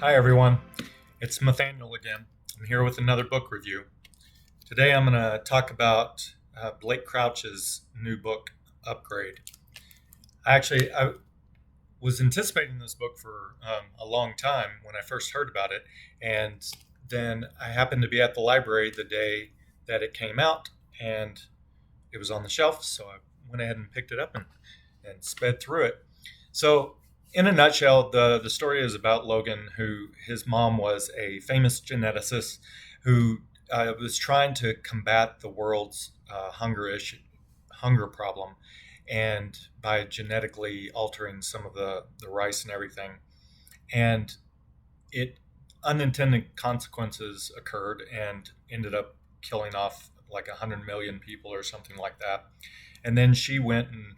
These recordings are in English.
Hi, everyone. It's Nathaniel again. I'm here with another book review. Today I'm going to talk about Blake Crouch's new book, Upgrade. I was anticipating this book for a long time when I first heard about it, and then I happened to be at the library the day that it came out, and it was on the shelf, so I went ahead and picked it up and sped through it. So, in a nutshell, the story is about Logan, who his mom was a famous geneticist who was trying to combat the world's hunger problem, and by genetically altering some of the rice and everything, and it unintended consequences occurred and ended up killing off like 100 million people or something like that. And then she went and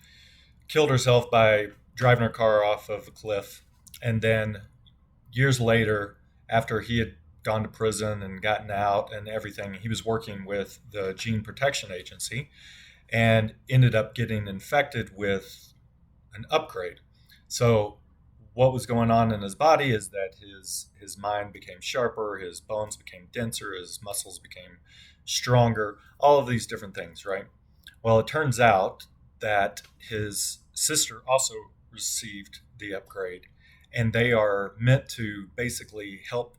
killed herself by driving her car off of a cliff. And then years later, after he had gone to prison and gotten out and everything, he was working with the Gene Protection Agency and ended up getting infected with an upgrade. So what was going on in his body is that his mind became sharper, his bones became denser, his muscles became stronger, all of these different things, right? Well, it turns out that his sister also received the upgrade, and they are meant to basically help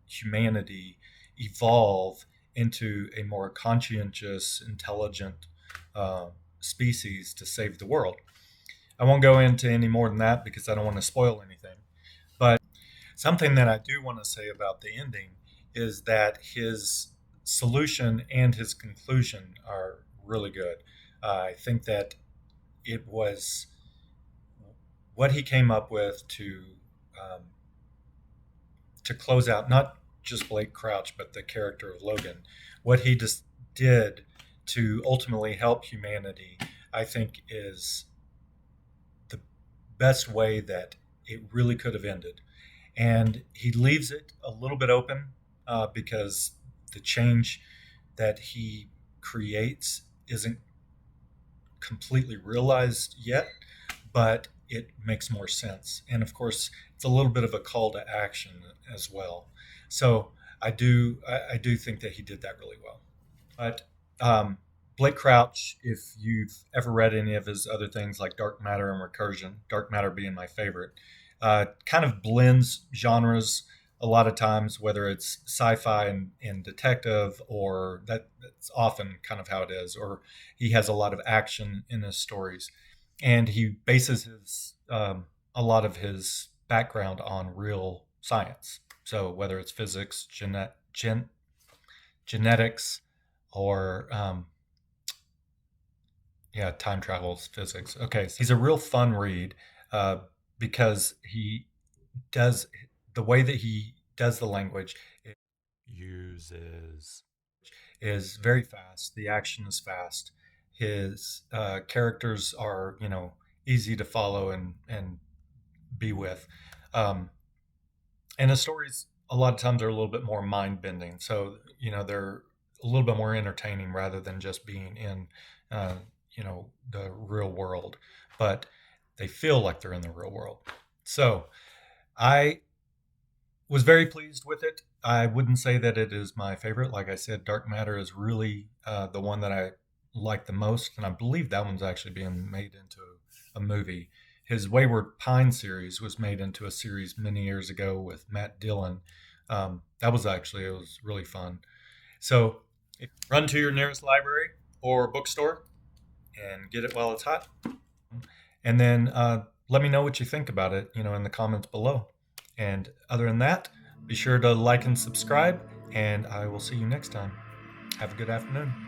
humanity evolve into a more conscientious, intelligent species to save the world. I won't go into any more than that because I don't want to spoil anything. But something that I do want to say about the ending is that his solution and his conclusion are really good. I think that it was what he came up with um, to close out not just Blake Crouch, but the character of Logan. What he just did to ultimately help humanity, I think, is the best way that it really could have ended. And he leaves it a little bit open because the change that he creates isn't completely realized yet, but it makes more sense. And of course, it's a little bit of a call to action as well. So I do think that he did that really well. But Blake Crouch, if you've ever read any of his other things like Dark Matter and Recursion, Dark Matter being my favorite, kind of blends genres a lot of times, whether it's sci-fi and detective, or that's often kind of how it is, or he has a lot of action in his stories, and he bases his a lot of his background on real science. So whether it's physics, genetics, or yeah, time travels physics. Okay, so he's a real fun read uh, because he does the way that he does the language it uses is very fast. The action is fast. His characters are easy to follow and be with, um, and the stories a lot of times are a little bit more mind bending. So they're a little bit more entertaining rather than just being in uh, the real world, but they feel like they're in the real world. So I was very pleased with it. I wouldn't say that it is my favorite. Like I said, Dark Matter is really the one that I like the most, and I believe that one's actually being made into a movie. His Wayward Pine series was made into a series many years ago with Matt Dillon. That was actually it was really fun. So run to your nearest library or bookstore and get it while it's hot, and then let me know what you think about it. In the comments below. And other than that, be sure to like and subscribe, and I will see you next time. Have a good afternoon.